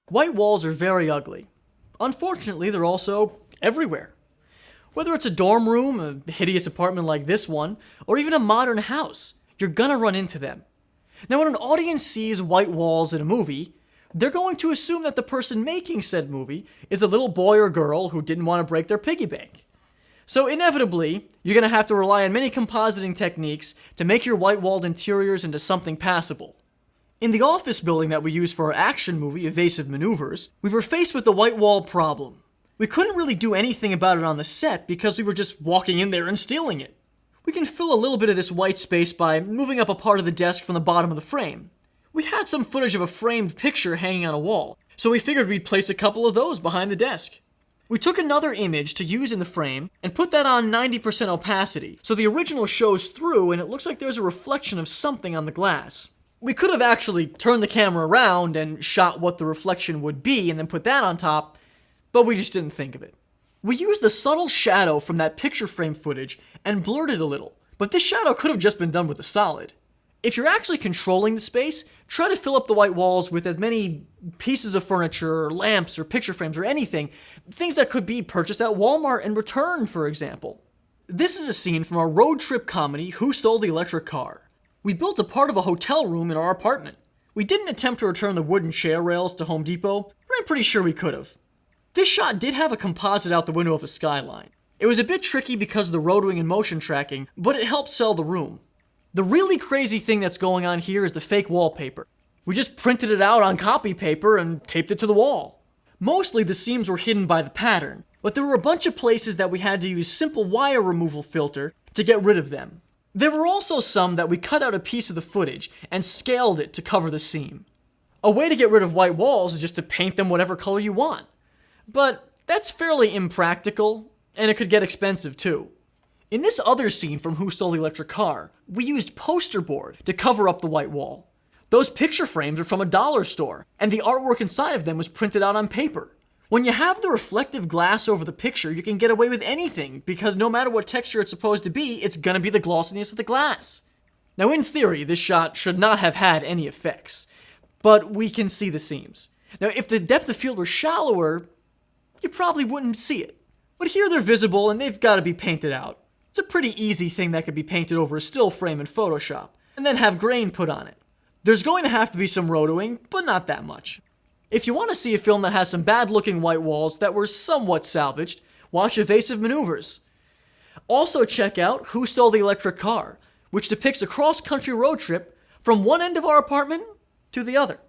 White walls are very ugly. Unfortunately, they're also everywhere. Whether it's a dorm room, a hideous apartment like this one, or even a modern house, you're gonna run into them. Now, when an audience sees white walls in a movie, they're going to assume that the person making said movie is a little boy or girl who didn't want to break their piggy bank. So inevitably, you're going to have to rely on many compositing techniques to make your white-walled interiors into something passable. In the office building that we used for our action movie, Evasive Maneuvers, we were faced with the white wall problem. We couldn't really do anything about it on the set because we were just walking in there and stealing it. We can fill a little bit of this white space by moving up a part of the desk from the bottom of the frame. We had some footage of a framed picture hanging on a wall, so we figured we'd place a couple of those behind the desk. We took another image to use in the frame and put that on 90% opacity, so the original shows through and it looks like there's a reflection of something on the glass. We could have actually turned the camera around and shot what the reflection would be and then put that on top, but we just didn't think of it. We used the subtle shadow from that picture frame footage and blurred it a little, but this shadow could have just been done with a solid. If you're actually controlling the space, try to fill up the white walls with as many pieces of furniture or lamps or picture frames or anything, things that could be purchased at Walmart and returned, for example. This is a scene from our road trip comedy, Who Stole the Electric Car? We built a part of a hotel room in our apartment. We didn't attempt to return the wooden chair rails to Home Depot, but I'm pretty sure we could have. This shot did have a composite out the window of a skyline. It was a bit tricky because of the rotoring and motion tracking, but it helped sell the room. The really crazy thing that's going on here is the fake wallpaper. We just printed it out on copy paper and taped it to the wall. Mostly the seams were hidden by the pattern, but there were a bunch of places that we had to use simple wire removal filter to get rid of them. There were also some that we cut out a piece of the footage and scaled it to cover the seam. A way to get rid of white walls is just to paint them whatever color you want. But that's fairly impractical, and it could get expensive too. In this other scene from Who Stole the Electric Car, we used poster board to cover up the white wall. Those picture frames are from a dollar store, and the artwork inside of them was printed out on paper. When you have the reflective glass over the picture, you can get away with anything, because no matter what texture it's supposed to be, it's gonna be the glossiness of the glass. Now in theory, this shot should not have had any effects, but we can see the seams. Now if the depth of field were shallower, you probably wouldn't see it. But here they're visible and they've gotta be painted out. It's a pretty easy thing that could be painted over a still frame in Photoshop, and then have grain put on it. There's going to have to be some rotoing, but not that much. If you want to see a film that has some bad-looking white walls that were somewhat salvaged, watch Evasive Maneuvers. Also check out Who Stole the Electric Car, which depicts a cross-country road trip from one end of our apartment to the other.